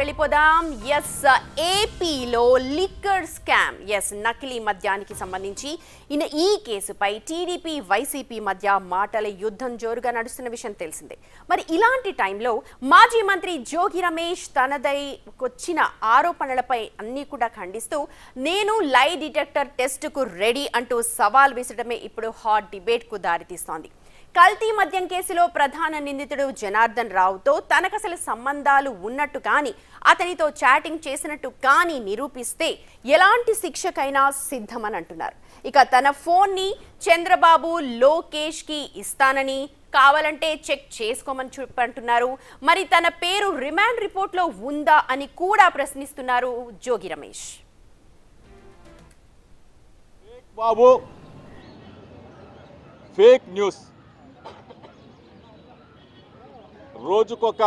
వెళ్ళిపోదాం. ఏపీలో liquor scam, నకిలీ మద్యానికి సంబంధించి ఈ కేసుపై టీడీపీ వైసీపీ మధ్య మాటల యుద్ధం జోరుగా నడుస్తున్న విషయం తెలిసిందే. మరి ఇలాంటి టైంలో మాజీ మంత్రి జోగి రమేష్ తనదైకొచ్చిన ఆరోపణలపై అన్ని కూడా ఖండిస్తూ నేను లై డిటెక్టర్ టెస్టుకు రెడీ అంటూ సవాల్ విసడమే ఇప్పుడు హాట్ డిబేట్ కు దారితీస్తోంది. కల్తీ మద్యం కేసులో ప్రధాన నిందితుడు జనార్దన్ రావుతో తనకసలు సంబంధాలు ఉన్నట్టు కానీ అతనితో చాటింగ్ చేసినట్టు కానీ నిరూపిస్తే ఎలాంటి శిక్షకైనా సిద్ధమని అంటున్నారు. ఇక తన ఫోన్ని చంద్రబాబు లోకేష్ కి ఇస్తానని, కావాలంటే చెక్ చేసుకోమని చెప్పంటున్నారు. మరి తన పేరు రిమాండ్ రిపోర్ట్లో ఉందా అని కూడా ప్రశ్నిస్తున్నారు జోగి రమేష్. బాబు ఫేక్ న్యూస్ రోజుకొక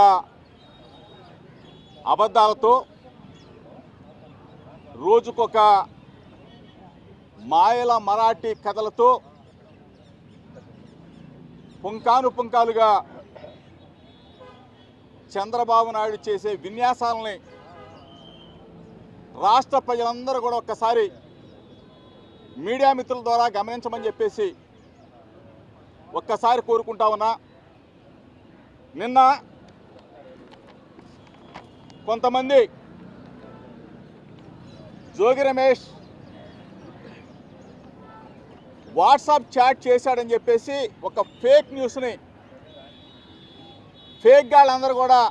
అబద్ధాలతో, రోజుకొక మాయల మరాఠీ కథలతో పుంకానుపుంకాలుగా చంద్రబాబు నాయుడు చేసే విన్యాసాలని రాష్ట్ర ప్రజలందరూ కూడా ఒక్కసారి మీడియా మిత్రుల ద్వారా గమనించమని చెప్పేసి ఒక్కసారి కోరుకుంటా ఉన్నా. నిన్న కొంతమంది జోగి రమేష్ వాట్సాప్ చాట్ చేశాడని చెప్పేసి ఒక ఫేక్ న్యూస్ని ఫేక్ గాళ్ళందరూ కూడా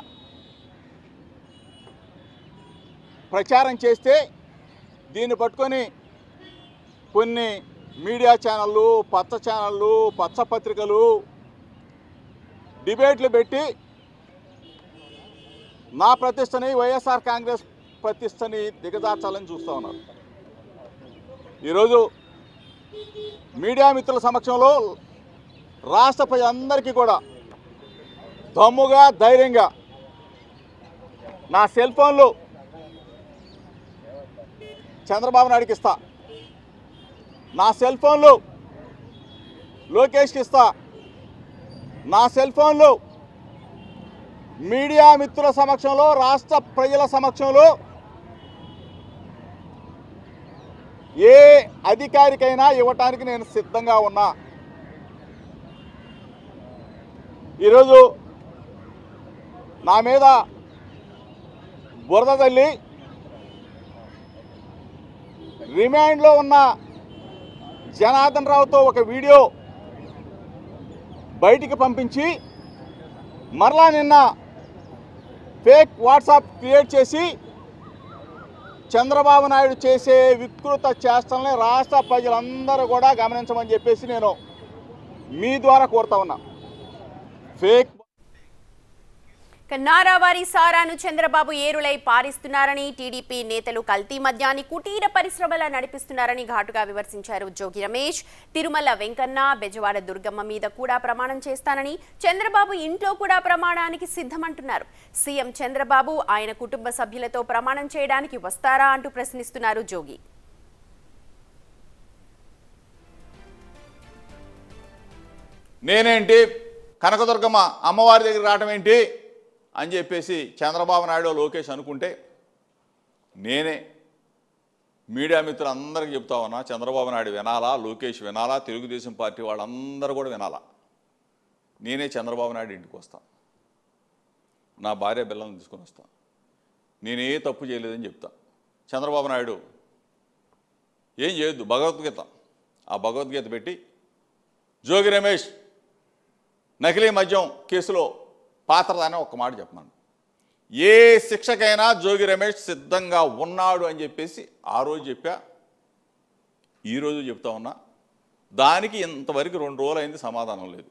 ప్రచారం చేస్తే దీన్ని పట్టుకొని కొన్ని మీడియా ఛానళ్ళు, పచ్చ ఛానళ్ళు, పచ్చ పత్రికలు డిబేట్లు పెట్టి నా ప్రతిష్టని, వైఎస్ఆర్ కాంగ్రెస్ ప్రతిష్టని దిగజార్చాలని చూస్తూ ఉన్నారు. ఈరోజు మీడియా మిత్రుల సమక్షంలో రాష్ట్ర ప్రజలందరికీ కూడా దమ్ముగా, ధైర్యంగా నా సెల్ ఫోన్లు చంద్రబాబు నాయుడికి ఇస్తా, నా సెల్ ఫోన్లు లోకేష్కి ఇస్తా, నా సెల్ ఫోన్లు మీడియా మిత్రుల సమక్షంలో, రాష్ట్ర ప్రజల సమక్షంలో ఏ అధికారికైనా ఇవ్వటానికి నేను సిద్ధంగా ఉన్నా. ఈరోజు నా మీద బురద తల్లి రిమాండ్లో ఉన్న జనార్దన్ రావుతో ఒక వీడియో బయటికి పంపించి మరలా నిన్న ఫేక్ వాట్సాప్ క్రియేట్ చేసి చంద్రబాబు నాయుడు చేసే వికృత చేష్టల్ని రాష్ట్ర ప్రజలందరూ కూడా గమనించమని చెప్పేసి నేను మీ ద్వారా కోరుతా ఉన్నా. ఫేక్ నారావారి సారాను చంద్రబాబు ఏరులై పారిస్తున్నారని, టీడీపీ నేతలు కల్తీ మద్యాన్ని కుటీర పరిశ్రమలా నడిపిస్తున్నారని ఘాటుగా విమర్శించారు జోగి రమేష్. తిరుమల వెంకన్న, బెజవాడ దుర్గమ్మ మీద కూడా ప్రమాణం చేస్తానని, చంద్రబాబు ఇంట్లో కూడా ప్రమాణానికి సిద్ధమంటున్నారు. సీఎం చంద్రబాబు ఆయన కుటుంబ సభ్యులతో ప్రమాణం చేయడానికి వస్తారా అంటూ ప్రశ్నిస్తున్నారు జోగి. నేనేంటి కనకదుర్గమ్మ అమ్మవారి దగ్గర రావటం ఏంటి అని చెప్పేసి చంద్రబాబు నాయుడు, లోకేష్ అనుకుంటే నేనే మీడియా మిత్రులందరికీ చెప్తా ఉన్నా. చంద్రబాబు నాయుడు వినాలా, లోకేష్ వినాలా, తెలుగుదేశం పార్టీ వాళ్ళందరూ కూడా వినాలా. నేనే చంద్రబాబు నాయుడు ఇంటికి వస్తాను, నా భార్య పిల్లల్ని తీసుకొని వస్తాను, నేనే తప్పు చేయలేదని చెప్తా. చంద్రబాబు నాయుడు ఏం చేయొద్దు, భగవద్గీత, ఆ భగవద్గీత పెట్టి జోగి రమేష్ నకిలీ మద్యం కేసులో పాత్రదాన్ని ఒక్క మాట చెప్పమను. ఏ శిక్షకైనా జోగి రమేష్ సిద్ధంగా ఉన్నాడు అని చెప్పేసి ఆ రోజు చెప్పా, ఈరోజు చెప్తా ఉన్నా. దానికి ఇంతవరకు 2 రోజులు అయింది, సమాధానం లేదు.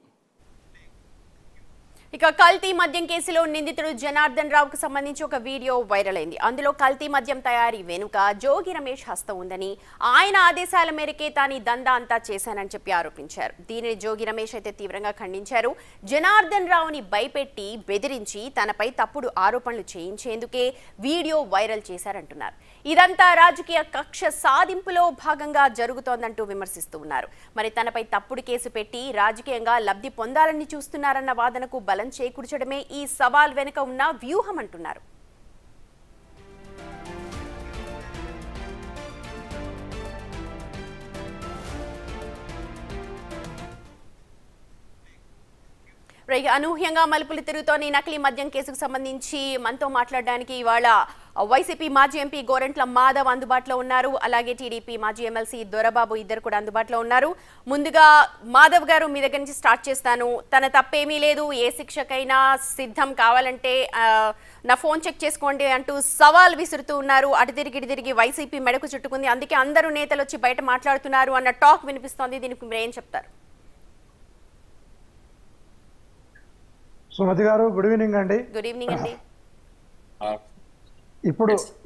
ఇక కల్తీ మద్యం కేసులో నిందితుడు జనార్దన్ రావుకు సంబంధించి ఒక వీడియో వైరల్ అయింది. అందులో కల్తీ మద్యం తయారీ వెనుక జోగి రమేష్ హస్తం ఉందని, ఆయన ఆదేశాల మేరకే తాను దందా అంతా చేశానని చెప్పి ఆరోపించారు. దీనిని జోగి రమేష్ అయితే తీవ్రంగా ఖండించారు. జనార్దన్ రావుని భయపెట్టి బెదిరించి తనపై తప్పుడు ఆరోపణలు చేయించేందుకే వీడియో వైరల్ చేశారంటున్నారు. ఇదంతా రాజకీయ కక్ష సాధింపులో భాగంగా జరుగుతోందంటూ విమర్శిస్తూ ఉన్నారు. మరి తనపై తప్పుడు కేసు పెట్టి రాజకీయంగా లబ్ధి పొందాలని చూస్తున్నారన్న వాదనకు బలం చేకూర్చడమే ఈ సవాల్ వెనుక ఉన్న వ్యూహం అంటున్నారు. అనూహ్యంగా మలుపులు తిరుగుతోన్న ఈ నకిలీ మద్యం కేసుకు సంబంధించి మనతో మాట్లాడడానికి ఇవాళ వైసీపీ మాజీ ఎంపీ గోరంట్ల మాధవ్ అందుబాటులో ఉన్నారు. అలాగే టీడీపీ మాజీ ఎమ్మెల్సీ దొరబాబు ఇద్దరు కూడా అందుబాటులో ఉన్నారు. ముందుగా మాధవ్ గారు మీ దగ్గర నుంచి స్టార్ట్ చేస్తాను. తన తప్పేమీ లేదు, ఏ శిక్షకైనా సిద్ధం, కావాలంటే నా ఫోన్ చెక్ చేసుకోండి అంటూ సవాల్ విసురుతూ ఉన్నారు. అటు తిరిగి వైసీపీ మెడకు చుట్టుకుంది, అందుకే అందరూ నేతలు వచ్చి బయట మాట్లాడుతున్నారు అన్న టాక్ వినిపిస్తోంది. దీనికి మీరు ఏం చెప్తారు? సుమతి గారు, గుడ్ ఈవినింగ్ అండి. గుడ్ ఈవినింగ్ అండి.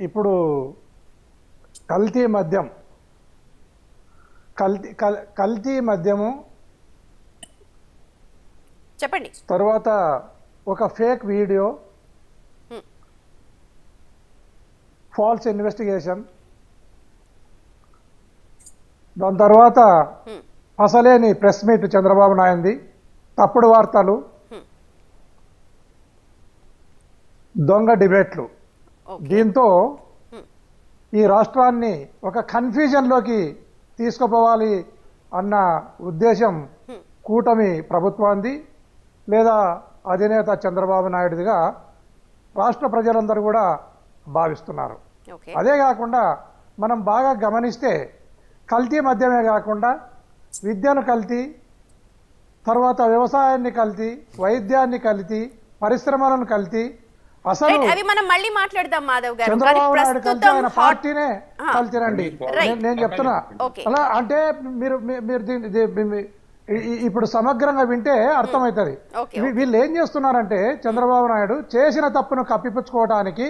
ఇప్పుడు కల్తీ మద్యము చెప్పండి. తర్వాత ఒక ఫేక్ వీడియో, ఫాల్స్ ఇన్వెస్టిగేషన్, దాని తర్వాత అసలేని ప్రెస్ మీట్ చంద్రబాబు నాయుడుది, తప్పుడు వార్తలు, దొంగ డిబేట్లు, దీంతో ఈ రాష్ట్రాన్ని ఒక కన్ఫ్యూజన్లోకి తీసుకుపోవాలి అన్న ఉద్దేశం కూటమి ప్రభుత్వాన్ని లేదా అధినేత చంద్రబాబు నాయుడుదిగా రాష్ట్ర ప్రజలందరూ కూడా భావిస్తున్నారు. అదే కాకుండా మనం బాగా గమనిస్తే కల్తీ మద్యమే కాకుండా విద్యను కల్తీ, తర్వాత వ్యవసాయాన్ని కల్తీ, వైద్యాన్ని కల్తీ, పరిశ్రమలను కల్తీ, అసలు మనం మళ్ళీ మాట్లాడదాం మాధవ్ గారు. చంద్రబాబు నాయుడు కలిసి ఆయన పార్టీనే కలిసిరండి. నేను చెప్తున్నా అలా అంటే మీరు ఇప్పుడు సమగ్రంగా వింటే అర్థమవుతుంది. వీళ్ళు ఏం చేస్తున్నారంటే చంద్రబాబు నాయుడు చేసిన తప్పును కప్పిపుచ్చుకోవడానికి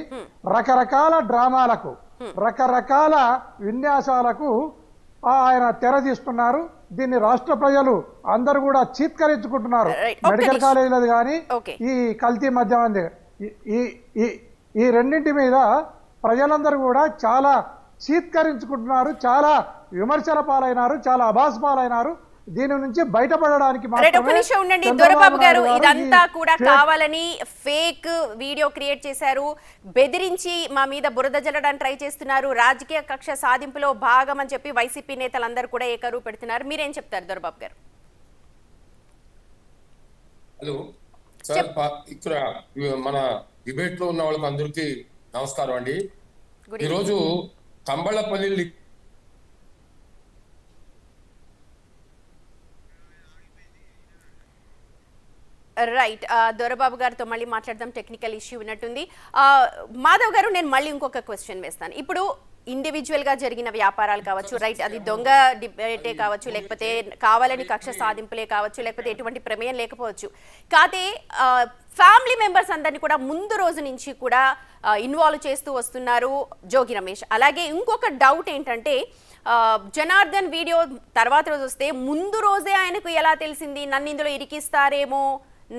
రకరకాల డ్రామాలకు, రకరకాల విన్యాసాలకు ఆయన తెర తీస్తున్నారు. దీన్ని రాష్ట్ర ప్రజలు అందరూ కూడా చీత్కరించుకుంటున్నారు. మెడికల్ కాలేజీలది కానీ ఈ కల్తీ మద్యం అంది, ఈ రెండింటి మీద ప్రజలందరూ కూడా చాలా చీత్కరించుకుంటున్నారు, చాలా విమర్శల పాలైనారు, చాలా అభాస్ పాలైనారు. దీని నుంచి బయటపడడానికి దొరబాబు గారు ఇదంతా కూడా కావాలని ఫేక్ వీడియో క్రియేట్ చేశారు, బెదిరించి మా మీద బురద జల్లడానికి ట్రై చేస్తున్నారు, రాజకీయ కక్ష సాధింపులో భాగం అని చెప్పి వైసీపీ నేతలందరూ కూడా ఏకరువు పెడుతున్నారు. మీరేం చెప్తారు దొరబాబు గారు? హలో సార్, ఇక్కడ మన డిబేట్ లో ఉన్న వాళ్ళకి అందరికీ నమస్కారం అండి. ఈరోజు కంబళ్ళపల్లి రైట్, దొరబాబు గారితో మళ్ళీ మాట్లాడదాం. టెక్నికల్ ఇష్యూ ఉన్నట్టుంది. మాధవ్ గారు, నేను మళ్ళీ ఇంకొక క్వశ్చన్ వేస్తాను. ఇప్పుడు ఇండివిజువల్ గా జరిగిన వ్యాపారాలు కావచ్చు, రైట్, అది దొంగ డిబేటే కావచ్చు, లేకపోతే కావాలని కక్ష సాధింపులే కావచ్చు, లేకపోతే ఎటువంటి ప్రమేయం లేకపోవచ్చు, కాదే ఫ్యామిలీ మెంబర్స్ అందరినీ కూడా ముందు రోజు నుంచి కూడా ఇన్వాల్వ్ చేస్తూ వస్తున్నారు జోగి రమేష్. అలాగే ఇంకొక డౌట్ ఏంటంటే జనార్దన్ వీడియో తర్వాత రోజు వస్తే ముందు రోజే ఆయనకు ఎలా తెలిసింది నన్ను ఇందులో ఇరికిస్తారేమో,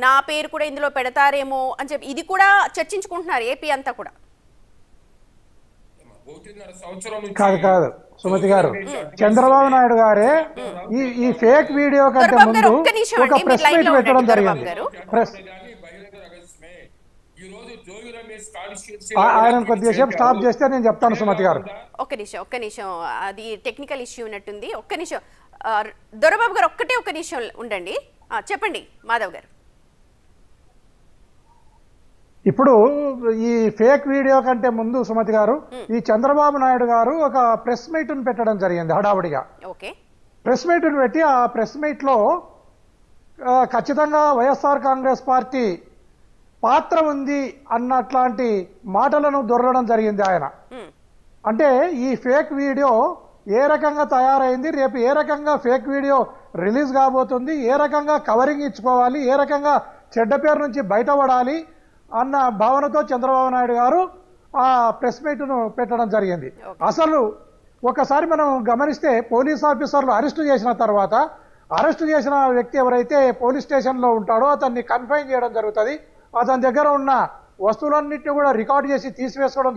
నా పేరు కూడా ఇందులో పెడతారేమో అని చెప్పి ఇది కూడా చర్చించుకుంటున్నారు ఏపీ అంతా కూడా. కాదు సుమతి గారు, చంద్రబాబు నాయుడు గారే ఈ ఫేక్ వీడియో కంటే ముందు ఒక ప్రెస్ మీట్ పెట్టడం జరిగింది. ఆయన కొద్దిసేపు స్టాప్ చేస్తే నేను చెప్తాను సుమతి గారు. ఒక్క నిమిషం, అది టెక్నికల్ ఇష్యూ ఉన్నట్టుంది. ఒక్క నిమిషం దొరబాబు గారు, ఒక్క నిమిషం ఉండండి. చెప్పండి మాధవ్ గారు. ఇప్పుడు ఈ ఫేక్ వీడియో కంటే ముందు సుమతి గారు, ఈ చంద్రబాబు నాయుడు గారు ఒక ప్రెస్ మీట్ పెట్టడం జరిగింది హడావుడిగా. ప్రెస్ మీట్ పెట్టి ఆ ప్రెస్ మీట్ లో ఖచ్చితంగా వైఎస్ఆర్ కాంగ్రెస్ పార్టీ పాత్ర ఉంది అన్నట్లాంటి మాటలను దొరలడం జరిగింది ఆయన. అంటే ఈ ఫేక్ వీడియో ఏ రకంగా తయారైంది, రేపు ఏ రకంగా ఫేక్ వీడియో రిలీజ్ కాబోతుంది, ఏ రకంగా కవరింగ్ ఇచ్చుకోవాలి, ఏ రకంగా చెడ్డ పేరు నుంచి బయటపడాలి అన్న భావనతో చంద్రబాబు నాయుడు గారు ఆ ప్రెస్ మీట్ను పెట్టడం జరిగింది. అసలు ఒకసారి మనం గమనిస్తే పోలీస్ ఆఫీసర్లు అరెస్టు చేసిన తర్వాత అరెస్టు చేసిన వ్యక్తి ఎవరైతే పోలీస్ స్టేషన్లో ఉంటాడో అతన్ని కన్ఫైన్ చేయడం జరుగుతుంది. అతని దగ్గర ఉన్న వస్తువులన్నింటినీ కూడా రికార్డు చేసి తీసివేసుకోవడం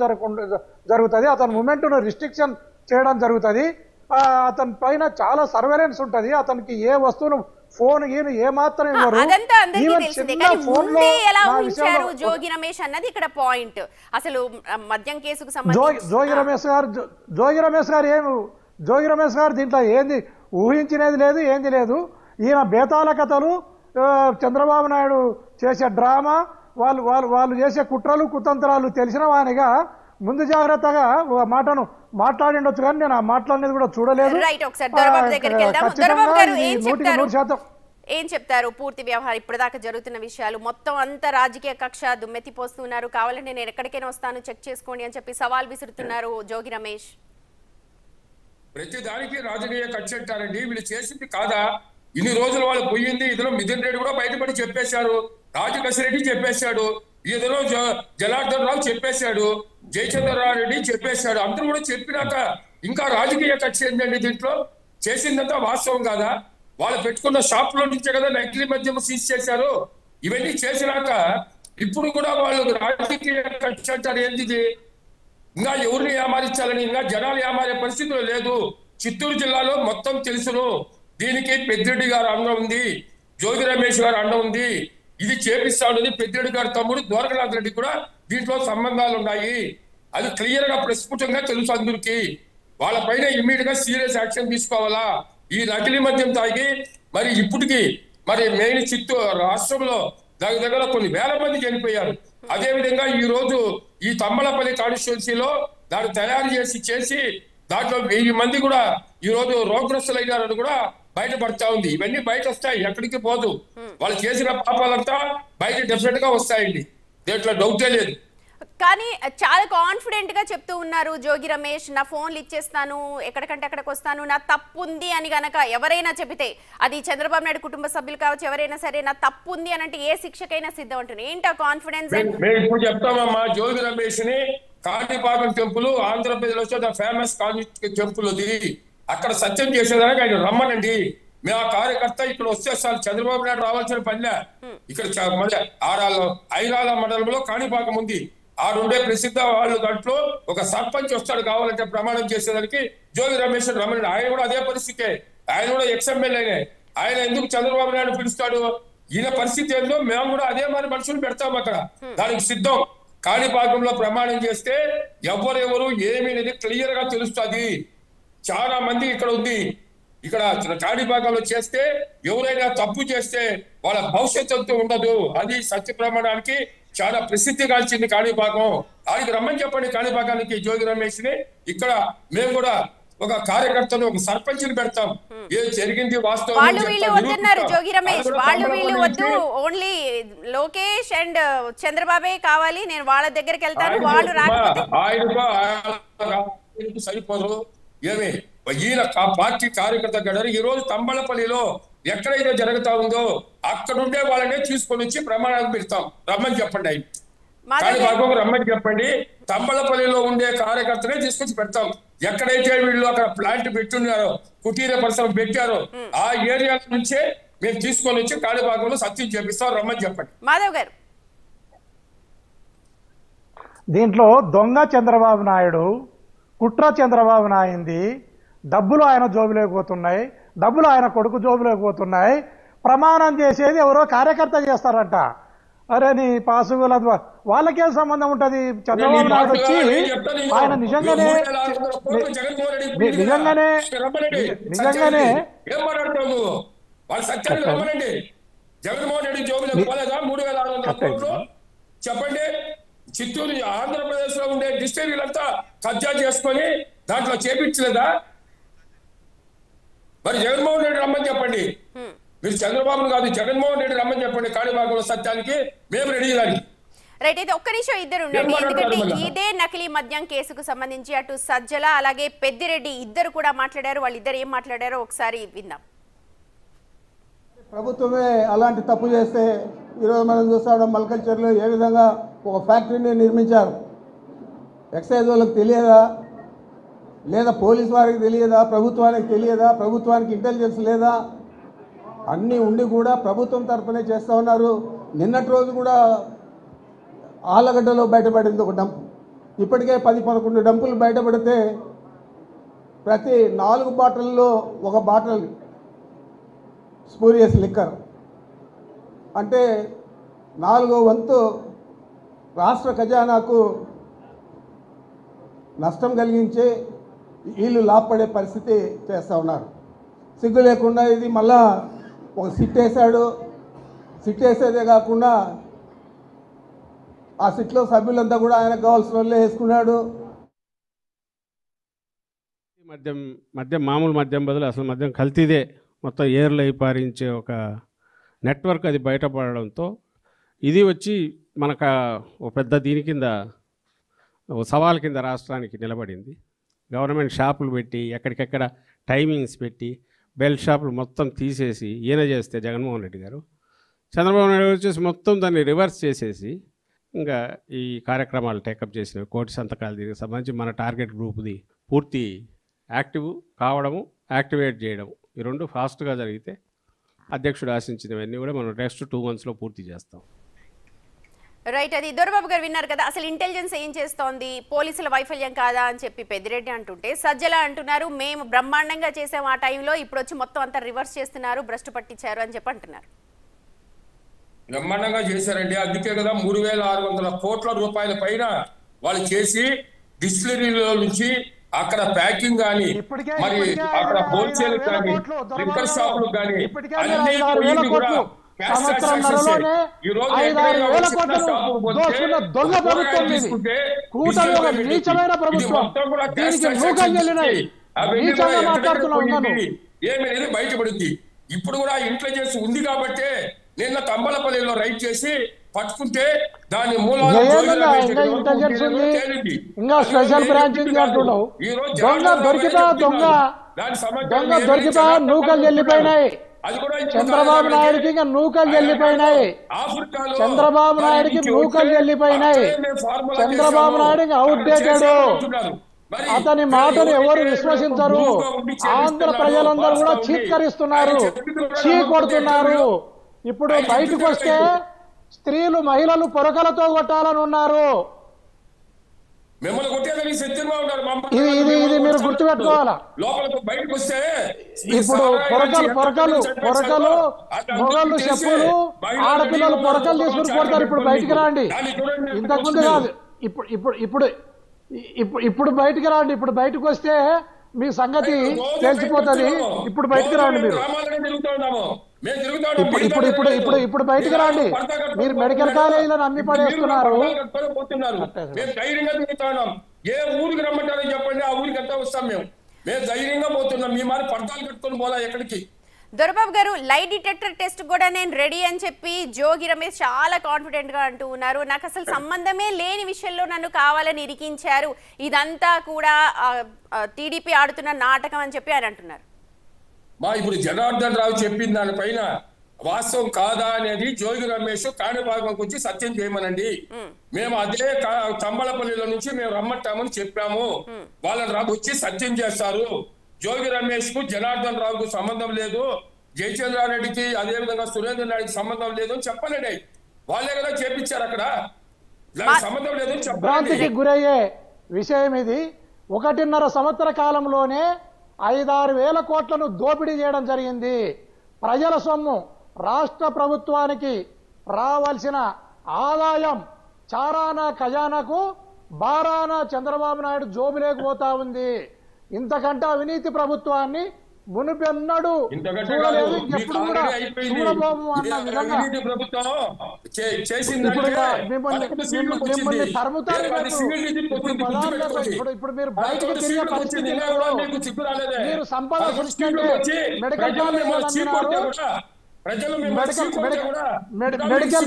జరుగుతుంది. అతని మూమెంట్ను రిస్ట్రిక్షన్ చేయడం జరుగుతుంది. అతని పైన చాలా సర్వేలెన్స్ ఉంటుంది. అతనికి ఏ వస్తువును ఫోన్ ఏ మాత్రం ఇవ్వరు. జోగి రమేష్ అన్నది ఇక్కడ పాయింట్. అసలు మద్యం కేసుకు సంబంధించి జోగి రమేష్ గారు దీంట్లో ఏంది ఊహించినది లేదు, ఏంది లేదు. ఈయన బేతాల కథలు చంద్రబాబు నాయుడు చేసే డ్రామా, వాళ్ళు చేసే కుట్రలు కుతంత్రాలు తెలిసిన వానిగా ముందు జాగ్రత్తగా మాటను మాట్లాడిండొచ్చు, కానీ నేను ఆ మాట్లాడినది కూడా చూడలేదు. ఏం చెప్తారు పూర్తి వ్యవహారం ఇప్పటిదాకా జరుగుతున్న విషయాలు? మొత్తం అంతా రాజకీయ కక్ష దుమ్మెత్తిపోస్తున్నారు, కావాలంటే నేను ఎక్కడికైనా వస్తాను చెక్ చేసుకోండి అని చెప్పి సవాల్ విసురుతున్నారు జోగి రమేష్. ప్రతి దానికి రాజకీయ కక్ష అంటారండి. వీళ్ళు చేసింది కాదా? ఇన్ని రోజులు వాళ్ళు పోయింది. ఇదిలో మిథున్ రెడ్డి కూడా బయటపడి చెప్పేశాడు, రాజకేశ్ రెడ్డి చెప్పేశాడు, ఇదిలో జనార్దన్ రావు చెప్పేశాడు, జయచంద్రారెడ్డి చెప్పేశాడు. అందరూ కూడా చెప్పినాక ఇంకా రాజకీయ కక్ష ఏంటండి? దీంట్లో చేసిందంతా వాస్తవం కాదా? వాళ్ళు పెట్టుకున్న షాప్ లో నుంచే కదా నకిలీ మద్యం సీజ్ చేశారు. ఇవన్నీ చేసినాక ఇప్పుడు కూడా వాళ్ళు రాజకీయ కక్ష అంటారు. ఏంది? ఇంకా ఎవరిని ఏమారించాలని, ఇంకా జనాలు ఏమారే పరిస్థితులు లేదు. చిత్తూరు జిల్లాలో మొత్తం తెలుసును. దీనికి పెద్దిరెడ్డి గారు అండ ఉంది, జోగి రమేష్ గారు అండ ఉంది. ఇది చేపిస్తా ఉన్నది పెద్దిరెడ్డి గారి తమ్ముడు ద్వారకనాథ్ రెడ్డి కూడా దీంట్లో సంబంధాలు ఉన్నాయి. అది క్లియర్ గా ప్రస్ఫుటంగా తెలుసు అందరికి. వాళ్ళ పైన ఇమ్మీడియట్ గా సీరియస్ యాక్షన్ తీసుకోవాలా. ఈ నకిలీ మద్యం తాగి మరి ఇప్పటికి మరి మెయిన్ చిత్తూరు రాష్ట్రంలో దగ్గర కొన్ని వేల మంది చనిపోయారు. అదే విధంగా ఈ రోజు ఈ తమ్మలపల్లి కాన్స్టిట్యున్సీలో దాన్ని తయారు చేసి దాంట్లో 1000 మంది కూడా ఈ రోజు రోగ్రస్తులైనారని కూడా బయటపడతా ఉంది. ఇవన్నీ బయట వస్తాయి, ఎక్కడికి పోదు. వాళ్ళు చేసిన పాపాలంతా బయట డెఫినెట్ గా వస్తాయండి, దీంట్లో డౌటే లేదు. కానీ చాలా కాన్ఫిడెంట్ గా చెప్తూ ఉన్నారు జోగి రమేష్, నా ఫోన్లు ఇచ్చేస్తాను, ఎక్కడికంటే అక్కడికి వస్తాను, నా తప్పు ఉంది అని గనక ఎవరైనా చెబితే, అది చంద్రబాబు నాయుడు కుటుంబ సభ్యులు కావచ్చు ఎవరైనా సరే, నా తప్పు ఉంది అని అంటే ఏ శిక్షకైనా సిద్ధం అంటున్నారు. ఏంటి ఆ కాన్ఫిడెన్స్? మేము ఇప్పుడు చెప్తామమ్మా, జోగి రమేష్ ని కాణిపాకం టెంపుల్ ఆంధ్రప్రదేశ్ లో ఫేమస్ టెంపుల్ అది. అక్కడ సత్యం చేసేదానికి ఆయన రమ్మనండి. మేము ఆ కార్యకర్త ఇక్కడ వస్తే సార్ చంద్రబాబు నాయుడు రావాల్సిన పనిలే. ఇక్కడ ఐరాల మండలంలో కాణిపాకం ఉంది, ఆడుండే ప్రసిద్ధ వాళ్ళు దాంట్లో ఒక సర్పంచ్ వస్తాడు కావాలంటే ప్రమాణం చేసేదానికి జోగి రమేష్ రమణ. ఆయన కూడా అదే పరిస్థితే, ఆయన కూడా ఎక్స్ఎమ్మెల్యేనే. ఆయన ఎందుకు చంద్రబాబు నాయుడు పిలుస్తాడు? ఈయన పరిస్థితి ఏందో మేము కూడా అదే మరి మనుషులు పెడతాం అక్కడ, దానికి సిద్ధం. కాణిపాకంలో ప్రమాణం చేస్తే ఎవరెవరు ఏమి అనేది క్లియర్ గా తెలుస్తుంది. చాలా మంది ఇక్కడ ఉంది, ఇక్కడ కాణిపాకంలో చేస్తే ఎవరైనా తప్పు చేస్తే వాళ్ళ భవిష్యత్తు ఉండదు. అది సత్య ప్రమాణానికి చాలా ప్రసిద్ధిగాంచింది కాణిపాకం. ఆయనకి రమ్మని చెప్పండి కాణిపాకానికి జోగి రమేష్ ని. ఇక్కడ మేము కూడా ఒక కార్యకర్తను ఒక సర్పంచ్ని పెడతాం. ఏం జరిగింది వాస్తవం వాళ్ళు వీళ్ళు వద్దన్నారు జోగి రమేష్, వాళ్ళు వీళ్ళు వద్దు, ఓన్లీ లోకేష్ అండ్ చంద్రబాబే కావాలి, నేను వాళ్ళ దగ్గరికి వెళ్తాను, వాళ్ళు రాకపోతే ఆయనకు సరిపోదు. ఏమి ఈయన పార్టీ కార్యకర్త గడరు. ఈ రోజు తంబళపల్లిలో ఎక్కడైతే జరుగుతా ఉందో అక్కడుండే వాళ్ళనే తీసుకొని వచ్చి ప్రమాణాలు పెడతాం. రమ్మని చెప్పండి, ఆయన కాణిపాకం రమ్మని చెప్పండి. తంబళపల్లిలో ఉండే కార్యకర్తనే తీసుకొచ్చి పెడతాం. ఎక్కడైతే వీళ్ళు అక్కడ ప్లాంట్ పెట్టున్నారో, కుటీర పరిశ్రమ పెట్టారో ఆ ఏరియా నుంచే మేము తీసుకొని వచ్చి కాణిపాకంలో సత్యం చేపిస్తాం. రమ్మని చెప్పండి. మాధవ్ గారు, దీంట్లో దొంగ చంద్రబాబు నాయుడు, కుట్ర చంద్రబాబు నాయుంది, డబ్బులు ఆయన జోబులోకి పోతున్నాయి, డబ్బులు ఆయన కొడుకు జోబులోకి పోతున్నాయి. ప్రమాణం చేసేది ఎవరో కార్యకర్త చేస్తారంట. అరే నీ పాసుగుల వాళ్ళకేం సంబంధం ఉంటది? చంద్రబాబు నాయుడు వచ్చి ఆయన నిజంగానే జగన్మోహన్ రెడ్డి జోబులకు పోలేదా 3600 కోట్లు? చెప్పండి. చిత్తూరు ఆంధ్రప్రదేశ్ లో ఉండే డిస్టిలరీలంతా కబ్జా చేసుకొని దాంట్లో చేపించలేదా? మరి జగన్మోహన్ రెడ్డి రమ్మని చెప్పండి. మీరు చంద్రబాబు కాదు, జగన్మోహన్ రెడ్డి రమ్మని చెప్పండి. కాణిపాకంలో సత్యానికి మేము రెడీ దానికి. రైట్, అయితే ఒక్క నిమిషం ఇద్దరు ఉండండి, ఎందుకంటే ఇదే నకిలీ మద్యం కేసుకు సంబంధించి అటు సజ్జల అలాగే పెద్దిరెడ్డి ఇద్దరు కూడా మాట్లాడారు. వాళ్ళిద్దరు ఏం మాట్లాడారో ఒకసారి విందాం. ప్రభుత్వమే అలాంటి తప్పు చేస్తే ఈరోజు మనం చూస్తాం మల్కల్చర్లో ఏ విధంగా ఒక ఫ్యాక్టరీని నిర్మించారు. ఎక్సైజ్ వాళ్ళకి తెలియదా? లేదా పోలీస్ వారికి తెలియదా? ప్రభుత్వానికి తెలియదా? ప్రభుత్వానికి ఇంటెలిజెన్స్ లేదా? అన్నీ ఉండి కూడా ప్రభుత్వం తరఫునే చేస్తూ ఉన్నారు. నిన్నటి రోజు కూడా ఆలగడ్డలో బయటపడింది ఒక డంప్. ఇప్పటికే 10-11 డంపులు బయటపడితే ప్రతి 4 బాటిల్లో ఒక బాటిల్ స్పూరియస్ లిక్కర్, అంటే 4వ వంతు రాష్ట్ర ఖజానాకు నష్టం కలిగించే వీళ్ళు లాభపడే పరిస్థితి చేస్తూ ఉన్నారు. సిగ్గు లేకుండా ఇది మళ్ళా ఒక సిట్ వేశాడు, సిట్ వేసేదే కాకుండా ఆ సిట్లో సభ్యులంతా కూడా ఆయనకు కావాల్సిన వాళ్ళే వేసుకున్నాడు. మద్యం మామూలు మద్యం బదులు అసలు మద్యం కల్తీదే మొత్తం ఏర్లు అయి పారించే ఒక నెట్వర్క్ అది బయటపడడంతో ఇది వచ్చి మనకు ఒక పెద్ద దీని కింద సవాల్ కింద రాష్ట్రానికి నిలబడింది. గవర్నమెంట్ షాపులు పెట్టి ఎక్కడికెక్కడ టైమింగ్స్ పెట్టి బెల్ట్ షాపులు మొత్తం తీసేసి ఈయన చేస్తే జగన్మోహన్ రెడ్డి గారు, చంద్రబాబు నాయుడు వచ్చేసి మొత్తం దాన్ని రివర్స్ చేసేసి ఇంకా ఈ కార్యక్రమాలు టేకప్ చేసినవి. కోటి సంతకాలు దీనికి సంబంధించి మన టార్గెట్ గ్రూప్ది పూర్తి యాక్టివ్ కావడము, యాక్టివేట్ చేయడం, ఈ రెండు ఫాస్ట్గా జరిగితే అధ్యక్షుడు ఆశించినవన్నీ కూడా మనం నెక్స్ట్ 2 monthsలో పూర్తి చేస్తాం. రైట్, అది దొరబాబు గారు విన్నారు కదా. అసలు ఇంటెలిజెన్స్ ఏం చేస్తోంది, పోలీసుల వైఫల్యం కాదా అని చెప్పి పెద్దిరెడ్డి అంటుంటే, సజ్జల అంటున్నారు మేము బ్రహ్మాండంగా చేసాం ఆ టైంలో, ఇప్పుడు వచ్చి మొత్తం అంతా రివర్స్ చేస్తున్నారు, భ్రష్టు పట్టించారు అని చెప్పి అంటున్నారు. బ్రహ్మాండంగా చేశారండి. అందుకే కదా 3,600 కోట్ల రూపాయల పైన వాళ్ళు చేసి డిస్టిలరీలో నుంచి అక్కడ ప్యాకింగ్ కానీ, మరి అక్కడ హోల్సేల్ కానీ, లిక్కర్ షాపులు కానీ అన్ని పోయింది కూడా. ఏమనేది బయటపడింది. ఇప్పుడు కూడా ఇంటెలిజెన్స్ ఉంది కాబట్టే నిన్న తంబలపల్లిలో రైడ్ చేసి పట్టుకుంటే దాని మూలాలు నూకలు వెళ్ళిపోయినాయి. చంద్రబాబు నాయుడికి ఇంకా నూకలు వెళ్ళిపోయినాయి. చంద్రబాబు నాయుడికి నూకలు వెళ్ళిపోయినాయి. చంద్రబాబు నాయుడికి అవుట్డేటెడ్. అతని మాటను ఎవరు విశ్వసించరు. ఆంధ్ర ప్రజలందరూ కూడా చీత్కరిస్తున్నారు, చీ కొడుతున్నారు. ఇప్పుడు బయటకు వస్తే స్త్రీలు మహిళలు పొరకలతో కొట్టాలని ఉన్నారు. ఇది మీరు గుర్తుపెట్టుకోవాలా. ఇప్పుడు పొరకలు మొగళ్ళు చెప్పులు, ఆడపిల్లలు పొరకలు తీసుకుని కొడతారు. ఇప్పుడు బయటికి రాండి, ఇంతకుముందు కాదు. ఇప్పుడు బయటికి రాండి. ఇప్పుడు బయటకు వస్తే మీ సంగతి తెలిసిపోతుంది. ఇప్పుడు బయటికి రాండి. మీరు ఇప్పుడు బయటకు రండి. మీరు మెడికల్ కాలేజీలను అమ్మి పడేస్తున్నారు. ధైర్యంగా తిరుగుతున్నాం. ఏ ఊరికి రమ్మంటారో చెప్పండి, ఆ ఊరికి ఎంత వస్తాం. మేము ధైర్యంగా పోతున్నాం. మీ మరి పడతాలు కట్టుకొని పోలా ఎక్కడికి. దొరబాబు గారు, లై డిటెక్టర్ టెస్ట్ కూడా నేను రెడీ అని చెప్పి జోగి రమేష్ చాలా కాన్ఫిడెంట్ గా అంటూ ఉన్నారు. నాకు అసలు సంబంధమే లేని విషయంలో నన్ను కావాలని ఇరికించారు, ఇదంతా కూడా టీడీపీ ఆడుతున్న నాటకం అని చెప్పి ఆయన అంటున్నారు. ఇప్పుడు జనార్దన్ రావు చెప్పిన దానిపైన వాస్తవం కాదా అనేది జోగి రమేష్ కాణిపాకంకి వచ్చి సత్యం చేయమనండి. మేము అదే తంబలపల్లిలో నుంచి మేము రమ్మంటామని చెప్పాము. వాళ్ళని వచ్చి సత్యం చేస్తారు. జోగి రమేష్ కు జనార్దన్ రావుకు సంబంధం లేదు, జయచంద్రారెడ్డికి అదేవిధంగా సురేంద్ర నాయుడికి సంబంధం లేదు అని చెప్పనండి. వాళ్ళే కదా చేపించారు. అక్కడ సంబంధం లేదు అని భ్రాంతికి గురయ్యే విషయం ఇది. 1.5 సంవత్సర కాలంలోనే 5-6 వేల కోట్లను దోపిడీ చేయడం జరిగింది. ప్రజల సొమ్ము, రాష్ట్ర ప్రభుత్వానికి రావాల్సిన ఆదాయం చారానా ఖజానాకు బారానా చంద్రబాబు నాయుడు జోబులేకపోతా ఉంది. ఇంతకంటే అవినీతి ప్రభుత్వాన్ని మునుపెన్నడు చూడలేదు, ఎప్పుడు కూడా చూడబోము అన్న విధంగా మిమ్మల్ని తరుముతారు. ఇప్పుడు మీరు బయటకు తిరిగే పరిస్థితి లేదు. మీరు సంపద సృష్టించే మెడికల్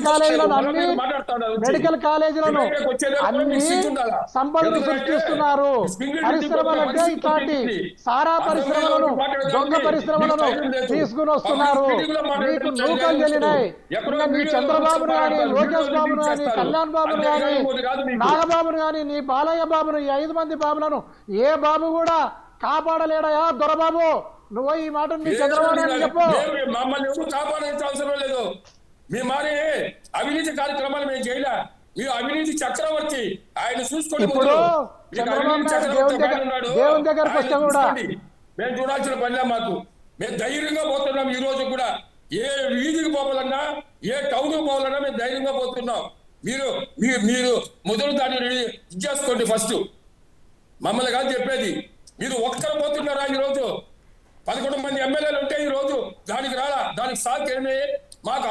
కాలేజీలను అమ్మినారు. మెడికల్ కాలేజీలను అన్ని సంపదను సృష్టిస్తున్నారు. పరిశ్రమలంటే ఇట్లాంటి సారా పరిశ్రమలను, దొంగ పరిశ్రమలను తీసుకుని వస్తున్నారు. మీకు నూకలు తెలినాయి. ఇంకా నీ చంద్రబాబును కానీ, లోకేష్ బాబును కానీ, కళ్యాణ్ బాబును కానీ, నాగబాబును కానీ, నీ బాలయ్య బాబును, ఈ 5 మంది బాబులను ఏ బాబు కూడా కాపాడలేడయా దొరబాబు? నువ్వు ఈ మాట మీ చంద్రబాబు నాయుడు చెప్పు. మమ్మల్ని ఎవరు కాపాడాల్సిన అవసరం లేదు. మీ మారి అవినీతి కార్యక్రమాలు మేము చేయలే. మీరు అవినీతి చక్రవర్తి, ఆయన చూసుకోండి. ఇప్పుడు దేవుని దగ్గరకు వస్తే కూడా మేము చూడాల్సిన పనిలే మాకు. మేము ధైర్యంగా పోతున్నాం. ఈ రోజు కూడా ఏ వీధికి పోవాలన్నా, ఏ టౌన్ పోవాలన్నా మేము ధైర్యంగా పోతున్నాం. మీరు మొదలు దాన్ని ఇచ్చేసుకోండి. ఫస్ట్ మమ్మల్ని కాదు చెప్పేది. మీరు ఒక్కరు పోతున్నారా? ఈ రోజు 11 మంది ఎమ్మెల్యేలు ఉంటే ఈ రోజు దానికి రాలా. దానికి సాధ్యమే మాకు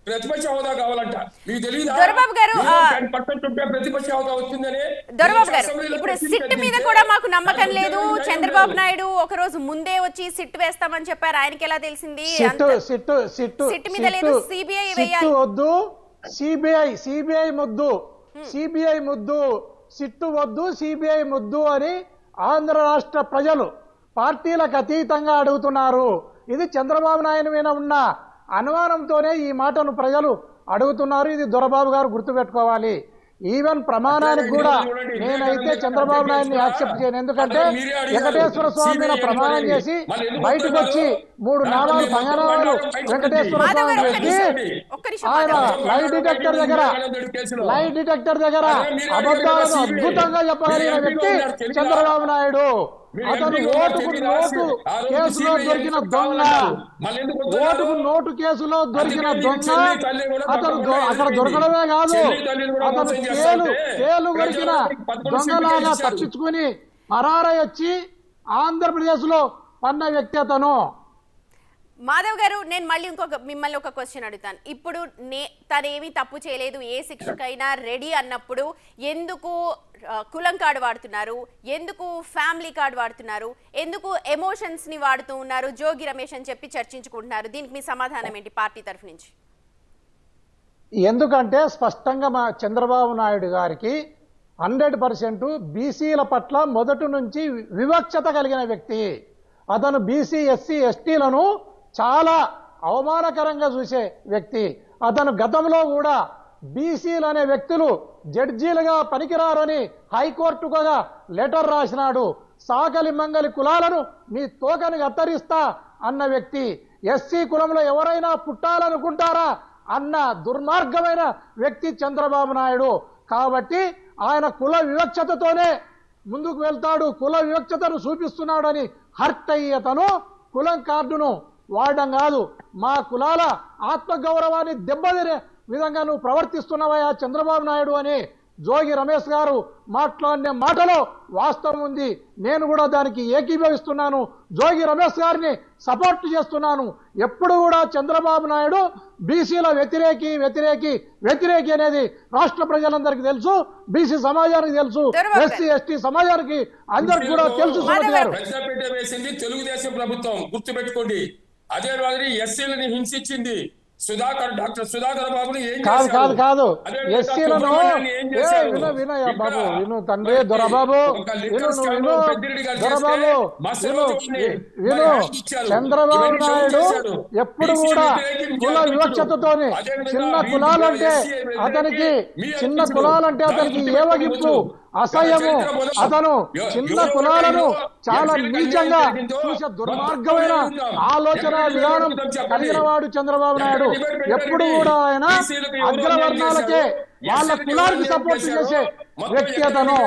ప్రతిపక్ష హోదా కావాలంట. మీకు తెలియదా దొరబాబు గారు, 10% ఉంటే ప్రతిపక్ష హోదా వచ్చిందని? దొరబాబు గారు, ఇప్పుడు సిట్ మీద కూడా మాకు నమ్మకం లేదు. చంద్రబాబు నాయుడు ఒక రోజు ముందే వచ్చి సిట్ వేస్తామని చెప్పారు. ఆయనకి ఎలా తెలిసింది? సిట్ మీద లేదు, సిబిఐ వేయాలి. వద్దు, సిబిఐ ముద్దు, సిబిఐ ముద్దు, సిట్టు వద్దు, సిబిఐ ముద్దు అని ఆంధ్ర రాష్ట్ర ప్రజలు పార్టీలకు అతీతంగా అడుగుతున్నారు. ఇది చంద్రబాబు నాయుడు మీద ఉన్న అనుమానంతోనే ఈ మాటను ప్రజలు అడుగుతున్నారు. ఇది దొరబాబు గారు గుర్తుపెట్టుకోవాలి. ఈవెన్ ప్రమాణానికి కూడా నేనైతే చంద్రబాబు నాయుడిని యాక్సెప్ట్ చేయను. ఎందుకంటే వెంకటేశ్వర స్వామి మీద ప్రమాణం చేసి బయటకు వచ్చి 3 నామాలు పంగనామాలు వెంకటేశ్వర స్వామి పెట్టి ఆయన లై డిటెక్టర్ దగ్గర అబద్ధాలను అద్భుతంగా చెప్పగలిగిన వ్యక్తి చంద్రబాబు నాయుడు. అతను ఓటుకు నోటు కేసులో దొరికిన దొంగ, ఓటుకు నోటు కేసులో దొరికిన దొంగ. అతను అక్కడ దొరకడమే కాదు, అతను కేలు దొరికిన దొంగలాగా తప్పించుకుని పరారై వచ్చి ఆంధ్రప్రదేశ్ లో పన్న వ్యక్తి అతను. మాధవ్ గారు, నేను మళ్ళీ మిమ్మల్ని ఒక క్వశ్చన్ అడుగుతాను. ఇప్పుడు తనేమి తప్పు చేయలేదు, ఏ శిక్షకైనా రెడీ అన్నప్పుడు ఎందుకు కులం కార్డు వాడుతున్నారు, ఎందుకు ఫ్యామిలీ కార్డు వాడుతున్నారు, ఎందుకు ఎమోషన్స్ ని వాడుతూ ఉన్నారు, జోగి రమేష్ అని చెప్పి చర్చించుకుంటున్నారు? దీనికి మీ సమాధానం ఏంటి పార్టీ తరఫు నుంచి? ఎందుకంటే స్పష్టంగా మా చంద్రబాబు నాయుడు గారికి 100% బీసీల పట్ల మొదటి నుంచి వివక్షత కలిగిన వ్యక్తి. అతను బీసీ, ఎస్సీ, ఎస్టీలను చాలా అవమానకరంగా చూసే వ్యక్తి. అతను గతంలో కూడా బీసీలు అనే వ్యక్తులు జడ్జీలుగా పనికిరారని హైకోర్టుగా లెటర్ రాసినాడు. సాకలి మంగలి కులాలను మీ తోకని కత్తరిస్తా అన్న వ్యక్తి. ఎస్సీ కులంలో ఎవరైనా పుట్టాలనుకుంటారా అన్న దుర్మార్గమైన వ్యక్తి చంద్రబాబు నాయుడు. కాబట్టి ఆయన కుల వివక్షతతోనే ముందుకు వెళ్తాడు, కుల వివక్షతను చూపిస్తున్నాడని హర్ట్ అయ్యేతను కులం కార్డును వాడడం కాదు, మా కులాల ఆత్మగౌరవాన్ని దెబ్బతినే విధంగా నువ్వు ప్రవర్తిస్తున్నావా చంద్రబాబు నాయుడు అని జోగి రమేష్ గారు మాట్లాడిన మాటలో వాస్తవం ఉంది. నేను కూడా దానికి ఏకీభవిస్తున్నాను, జోగి రమేష్ గారిని సపోర్ట్ చేస్తున్నాను. ఎప్పుడు కూడా చంద్రబాబు నాయుడు బీసీల వ్యతిరేకి అనేది రాష్ట్ర ప్రజలందరికీ తెలుసు, బీసీ సమాజానికి తెలుసు, ఎస్సీ ఎస్టీ సమాజానికి అందరికి కూడా తెలుసు. వేసింది తెలుగుదేశం ప్రభుత్వం, గుర్తుపెట్టుకోండి. అదే మాదిరి ఎస్సీలని హింసించింది డాక్టర్ సుధాకర్ బాబుని. కాదు ఎస్సీలను వినయ్య బాబు, విను తండ్రి, దొరబాబు విను. చంద్రబాబు నాయుడు ఎప్పుడు కూడా కుల వివక్షతతోనే, చిన్న కులాలంటే అతనికి ఏవగింపు, అసహ్యము. అతను చిన్న కులాలను చాలా నీచంగా చూసే దుర్మార్గమైన ఆలోచన విధానం కలిగిన వాడు చంద్రబాబు నాయుడు. ఎప్పుడు కూడా ఆయన అగ్రవర్ణాలకే, వాళ్ళ కులానికి సపోర్ట్ చేసే వ్యక్తి అతను.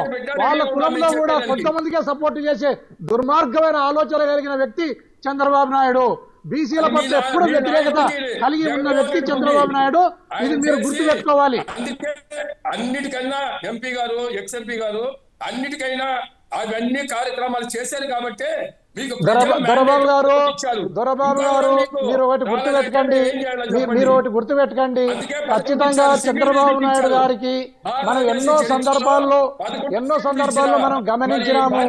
వాళ్ళ కులంలో కూడా కొంతమందికే సపోర్ట్ చేసే దుర్మార్గమైన ఆలోచన కలిగిన వ్యక్తి చంద్రబాబు నాయుడు. బీసీల పట్ల ఎప్పుడు వ్యతిరేకత కలిగి ఉన్న వ్యక్తి చంద్రబాబు నాయుడు. ఇది మీరు గుర్తుపెట్టుకోవాలి. అన్నిటికన్నా ఎంపీ గారు, ఎక్స్ఎంపీ గారు అన్నిటికైనా అవన్నీ కార్యక్రమాలు చేశారు కాబట్టి దొరబాబు గారు మీరు ఒకటి గుర్తుపెట్టుకోండి, ఖచ్చితంగా చంద్రబాబు నాయుడు గారికి మనం ఎన్నో సందర్భాల్లో మనం గమనించినాము.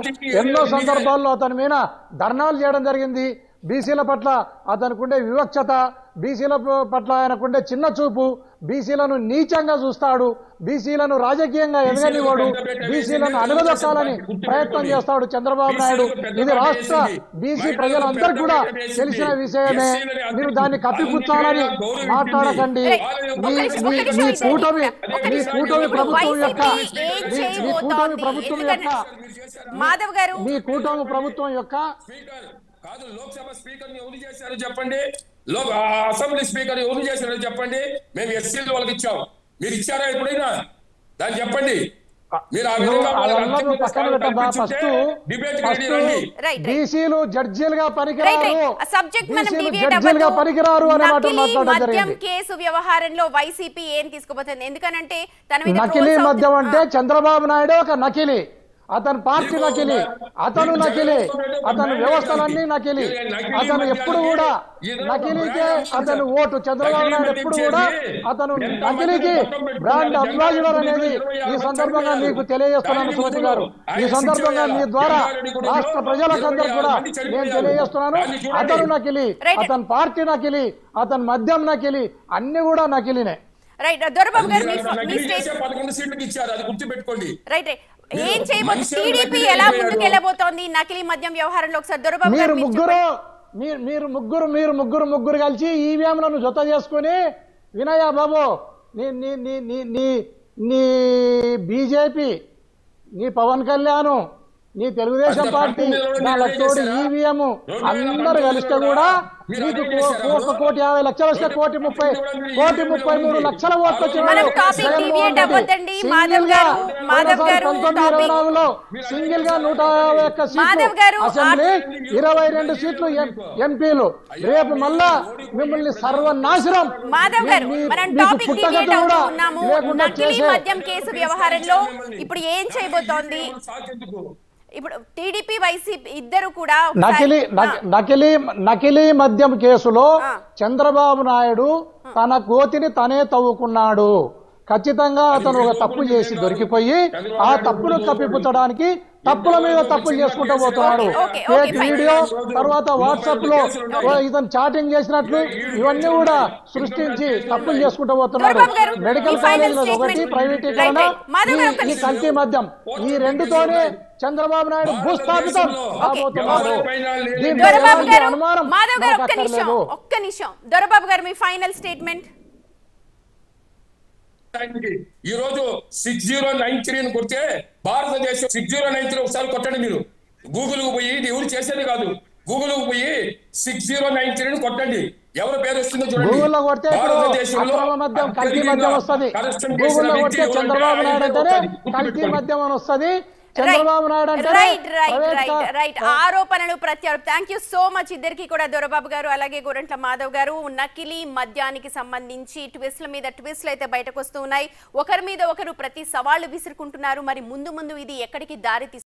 ఎన్నో సందర్భాల్లో అతని మీద ధర్నాలు చేయడం జరిగింది. బీసీల పట్ల అతనికి ఉండే వివక్షత, బీసీల పట్ల ఆయనకుండే చిన్న చూపు, బీసీలను నీచంగా చూస్తాడు, బీసీలను రాజకీయంగా ఎదగనివాడు, బీసీలను అణగదొక్కాలని ప్రయత్నం చేస్తాడు చంద్రబాబు నాయుడు. ఇది రాష్ట్ర బీసీ ప్రజలందరికీ కూడా తెలిసిన విషయమే. మీరు దాన్ని కప్పిపుచ్చాలని మాట్లాడకండి. మీ కూటమి ప్రభుత్వం యొక్క కాదు, లోక్సభ స్పీకర్ ని ఎవరు చేశారో చెప్పండి, అసెంబ్లీ స్పీకర్ ఎవరు చేశారో చెప్పండి. మేము ఎస్సీలు వాళ్ళకి ఇచ్చాం, మీరు ఇచ్చారా ఎప్పుడైనా? దాన్ని చెప్పండి. బీసీలు జడ్జీలుగా పనికిరారు అనే మాట మాట్లాడడం జరిగింది. కేసు వ్యవహారంలో వైసీపీ ఏం తీసుకుపోతుంది? ఎందుకనంటే నకిలీ మద్యం అంటే చంద్రబాబు నాయుడు ఒక నకిలీ, అతను పార్టీ నకిలీ, అతను నకిలీ, అతను వ్యవస్థలన్నీ నకిలీ, అతను ఎప్పుడు కూడా నకిలీకే అతను ఓటు. చంద్రబాబు నాయుడు ఎప్పుడు కూడా అతను నకిలీకి బ్రాండ్ అంబాసిడర్ అనేది ఈ సందర్భంగా మీకు తెలియజేస్తున్నాను సుమతి గారు. ఈ సందర్భంగా మీ ద్వారా రాష్ట్ర ప్రజలకందరూ కూడా నేను తెలియజేస్తున్నాను, అతను నకిలీ, అతని పార్టీ నకిలీ, అతని మద్యం నకిలీ, అన్ని కూడా నకిలీనే. రైట్ దొరబాబు గారు, మీ 11 సీట్లకు ఇచ్చారు, అది గుర్తుపెట్టుకోండి. రైట్ ఏం చేయబోతుంది టీడీపీ, ఎలా ముందుకెళ్ళబోతోంది నకిలీ మద్యం వ్యవహారంలో? ఒకసారి దొరబాబు గారు మీరు ముగ్గురు కలిసి ఈవీఎంలను జత చేసుకుని వినయ బాబు నీ బీజేపీ, నీ పవన్ కళ్యాణ్, నీ తెలుగుదేశం పార్టీ, నా లక్షోడి ఈవీఎం అందరు కలిస్తే కూడా నీకు 1,50,00,000 వస్తే 1,33 లక్షల ఓట్లు సింగిల్ గా 151 సీట్లు అసెంబ్లీ, 22 సీట్లు ఎంపీలు. రేపు మళ్ళా మిమ్మల్ని సర్వనాశనం పుట్టగట్టు కూడా లేకుండా మద్యం కేసు వ్యవహారంలో ఇప్పుడు ఏం చేయబోతోంది? ఇప్పుడు టీడీపీ వైసీపీ ఇద్దరు కూడా నకిలీ మద్యం కేసులో చంద్రబాబు నాయుడు తన కోతిని తనే తవ్వుకున్నాడు. ఖచ్చితంగా అతను ఒక తప్పు చేసి దొరికిపోయి ఆ తప్పును కప్పిపుచ్చడానికి తప్పుల మీద తప్పులు చేసుకుంటూ పోతున్నాడు. ఫేక్ వీడియో, తర్వాత వాట్సాప్ లో ఇతను చాటింగ్ చేసినట్లు ఇవన్నీ కూడా సృష్టించి తప్పులు చేసుకుంటూ పోతున్నాడు. మెడికల్ కాలేజీలో ఒకటి, ప్రైవేటీకరణ, ఈ కల్తీ మద్యం, ఈ రెండుతోనే చంద్రబాబు నాయుడు భూస్థాపితం కాబోతున్నాడు. అనుమానం ఒక్క నిమిషం దొరబాబు గారు, మీ ఫైనల్ స్టేట్మెంట్. ఈ రోజు 6093 కొడితే భారతదేశం 6093 ఒకసారి కొట్టండి మీరు. గూగుల్ కు పోయి, ఇది ఎవరు చేసేది కాదు, గూగుల్ కు పోయి 6093 కొట్టండి, ఎవరి పేరు వస్తుందో చూడండి. గూగుల్లో కొడితే అక్రమ మద్యం, కల్తీ మద్యం వస్తుంది. గూగుల్లో కొడితే చంద్రబాబు నాయుడు అంటేనే కల్తీ మద్యం అని వస్తుంది. ఆరోపణలు ప్రత్యారోపణ. థ్యాంక్ యూ సో మచ్ ఇద్దరికి కూడా, దొరబాబు గారు అలాగే గోరంట్ల మాధవ్ గారు. నకిలీ మద్యానికి సంబంధించి ట్విస్ట్ల మీద ట్విస్ట్లు అయితే బయటకు వస్తూ ఉన్నాయి. ఒకరి మీద ఒకరు ప్రతి సవాళ్లు విసురుకుంటున్నారు. మరి ముందు ఇది ఎక్కడికి దారి